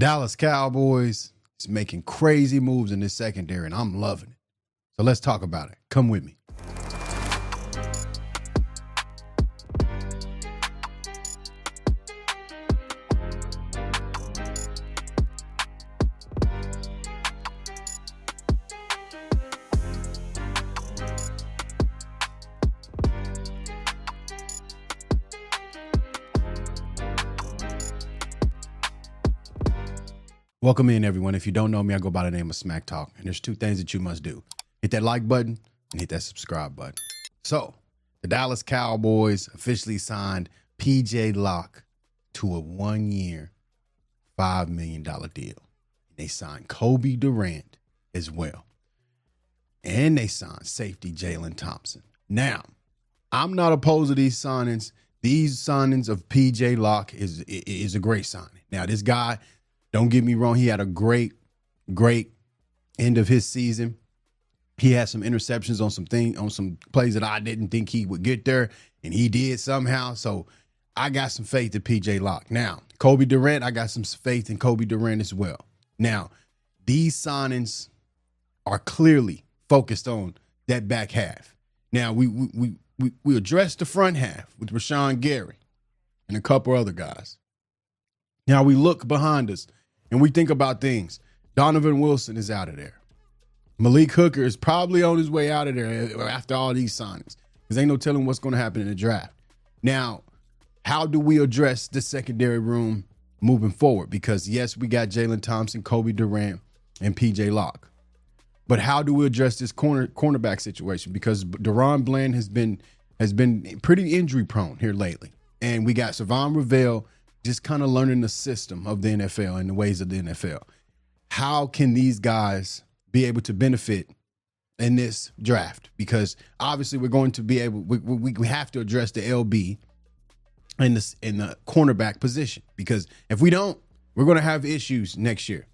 Dallas Cowboys is making crazy moves in this secondary, and I'm loving it. So let's talk about it. Come with me. Welcome in, everyone. If you don't know me, I go by the name of Smack Talk, and there's two things that you must do. Hit that like button and hit that subscribe button. So, the Dallas Cowboys officially signed PJ Locke to a 1-year, $5 million deal. They signed Cobie Durant as well. And they signed safety Jalen Thompson. Now, I'm not opposed to these signings. These signings of PJ Locke is a great signing. Now, this guy, don't get me wrong, he had a great end of his season. He had some interceptions on some plays that I didn't think he would get there, and he did somehow. So I got some faith in PJ Locke. Now, Cobie Durant, I got some faith in Cobie Durant as well. Now, these signings are clearly focused on that back half. Now, we addressed the front half with Rashawn Gary and a couple other guys. Now, we look behind us and we think about things. Donovan Wilson is out of there. Malik Hooker is probably on his way out of there after all these signings, because ain't no telling what's going to happen in the draft. Now, how do we address the secondary room moving forward? Because, yes, we got Jalen Thompson, Cobie Durant, and PJ Locke. But how do we address this cornerback situation? Because Durant Bland has been pretty injury prone here lately. And we got Savon Ravel just kind of learning the system of the NFL and the ways of the NFL. How can these guys be able to benefit in this draft? Because obviously we're going to be able, we have to address the LB in the cornerback position. Because if we don't, we're going to have issues next year.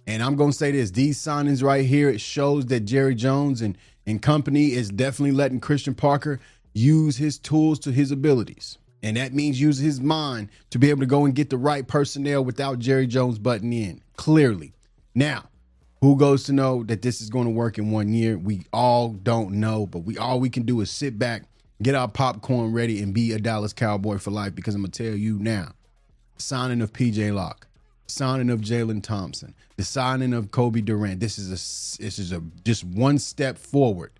And I'm going to say this, these signings right here, it shows that Jerry Jones and company is definitely letting Christian Parker use his tools to his abilities. And that means using his mind to be able to go and get the right personnel without Jerry Jones butting in, clearly. Now, who goes to know that this is going to work in 1 year? We all don't know, but all we can do is sit back, get our popcorn ready, and be a Dallas Cowboy for life. Because I'm going to tell you now, signing of PJ Locke, signing of Jalen Thompson, the signing of Cobie Durant, this is just one step forward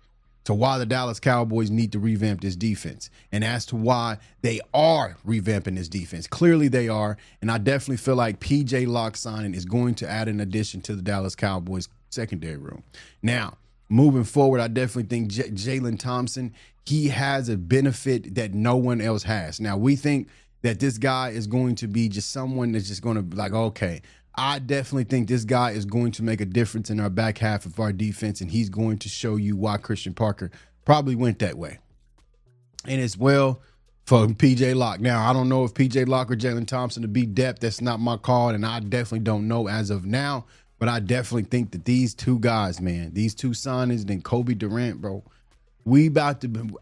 to why the Dallas Cowboys need to revamp this defense. And as to why they are revamping this defense. Clearly they are. And I definitely feel like PJ Locke signing is going to add an addition to the Dallas Cowboys secondary room. Now, moving forward, I definitely think Jalen Thompson, he has a benefit that no one else has. Now, we think that this guy is going to be just someone that's just going to be like, okay, I definitely think this guy is going to make a difference in our back half of our defense, and he's going to show you why Christian Parker probably went that way. And as well for PJ Locke. Now, I don't know if PJ Locke or Jalen Thompson to be depth. That's not my call, and I definitely don't know as of now. But I definitely think that these two guys, man, these two signings, then Cobie Durant, bro,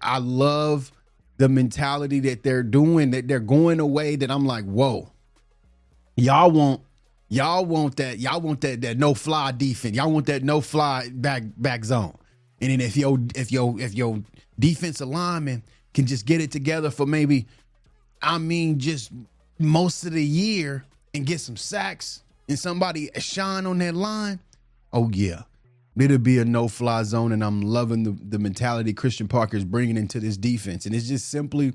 I love the mentality that they're doing, that they're going away, that I'm like, whoa, y'all want that no fly defense. Y'all want that no fly back zone. And then if your defensive lineman can just get it together for maybe, just most of the year and get some sacks and somebody shine on that line, oh yeah, it'll be a no fly zone. And I'm loving the mentality Christian Parker is bringing into this defense. And it's just simply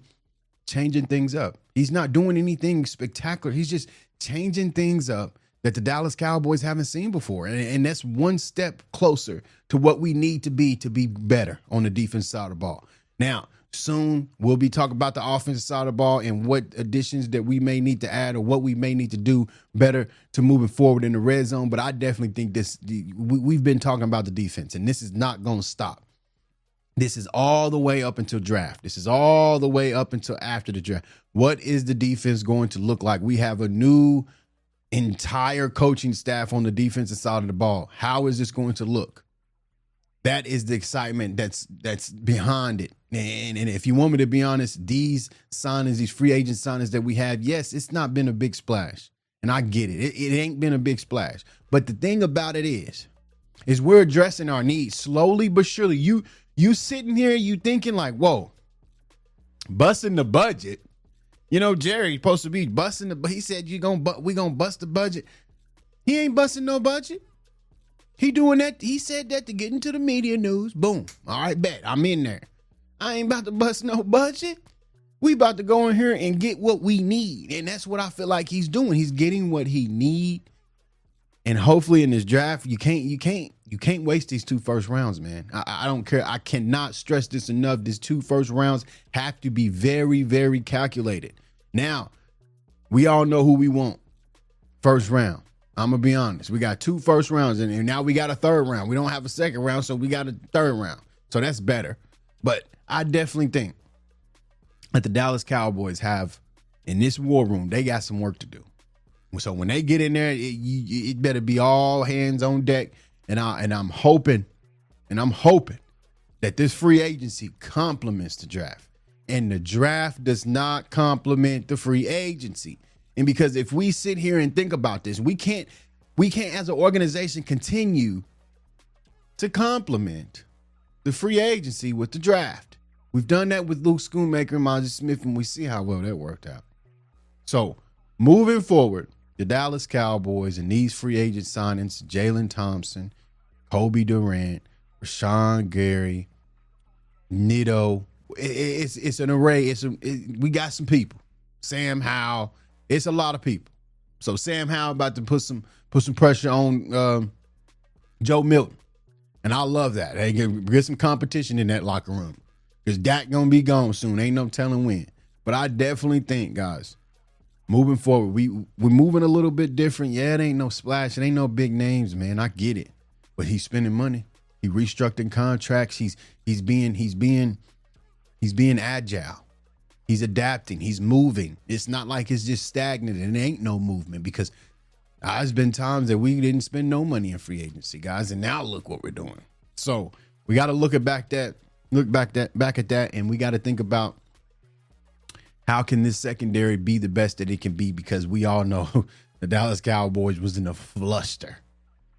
changing things up. He's not doing anything spectacular. He's just changing things up that the Dallas Cowboys haven't seen before. And that's one step closer to what we need to be better on the defense side of the ball. Now, soon we'll be talking about the offensive side of the ball and what additions that we may need to add or what we may need to do better to moving forward in the red zone. But I definitely think we've been talking about the defense, and this is not going to stop. This is all the way up until draft. This is all the way up until after the draft. What is the defense going to look like? We have a new entire coaching staff on the defensive side of the ball. How is this going to look? That is the excitement that's behind it. And if you want me to be honest, these signings, these free agent signings that we have, yes, it's not been a big splash. And I get it. It ain't been a big splash. But the thing about it is we're addressing our needs slowly but surely. You sitting here, you thinking like, whoa, busting the budget. You know, Jerry's supposed to be busting but he said we gonna bust the budget. He ain't busting no budget. He doing that. He said that to get into the media news. Boom. All right, bet. I'm in there. I ain't about to bust no budget. We about to go in here and get what we need. And that's what I feel like he's doing. He's getting what he need. And hopefully in this draft, you can't waste these 2 first rounds, man. I don't care. I cannot stress this enough. These 2 first rounds have to be very, very calculated. Now, we all know who we want. First round. I'm going to be honest. We got 2 first rounds, and now we got a 3rd round. We don't have a 2nd round, so we got a 3rd round. So that's better. But I definitely think that the Dallas Cowboys have, in this war room, they got some work to do. So when they get in there, it better be all hands on deck. And I'm hoping that this free agency complements the draft. And the draft does not complement the free agency. And because if we sit here and think about this, we can't as an organization continue to complement the free agency with the draft. We've done that with Luke Schoonmaker and Monty Smith, and we see how well that worked out. So moving forward, the Dallas Cowboys and these free agent signings, Jalen Thompson, Cobie Durant, Rashawn Gary, Nito, it's an array. We got some people. Sam Howell, it's a lot of people. So Sam Howell about to put some pressure on Joe Milton, and I love that. Hey, get some competition in that locker room. Because Dak gonna be gone soon. Ain't no telling when. But I definitely think, guys, moving forward, we're moving a little bit different. Yeah, it ain't no splash. It ain't no big names, man. I get it. But he's spending money. He restructuring contracts. He's being agile. He's adapting. He's moving. It's not like it's just stagnant and it ain't no movement, because there's been times that we didn't spend no money in free agency, guys, and now look what we're doing. So we got to look back at that, and we got to think about how can this secondary be the best that it can be, because we all know the Dallas Cowboys was in a fluster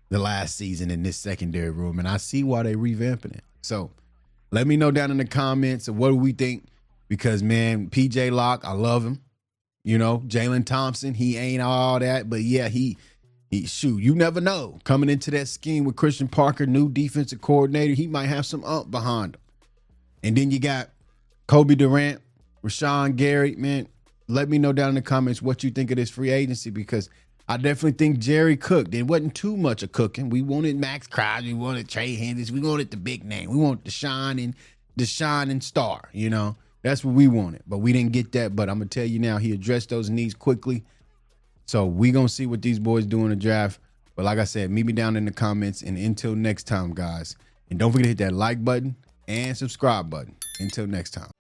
the last season in this secondary room, and I see why they revamping it. So let me know down in the comments of what do we think, because, man, PJ Locke, I love him. You know, Jalen Thompson, he ain't all that, but yeah, he shoot, you never know. Coming into that scheme with Christian Parker, new defensive coordinator, he might have some ump behind him. And then you got Cobie Durant, Rashawn Gary. Man, let me know down in the comments what you think of this free agency, because I definitely think Jerry cooked. It wasn't too much of cooking. We wanted Max Crosby, we wanted Trey Hendricks, we wanted the big name. We want the shining star, you know. That's what we wanted, but we didn't get that. But I'm going to tell you now, he addressed those needs quickly. So we going to see what these boys do in the draft. But like I said, meet me down in the comments. And until next time, guys. And don't forget to hit that like button and subscribe button. Until next time.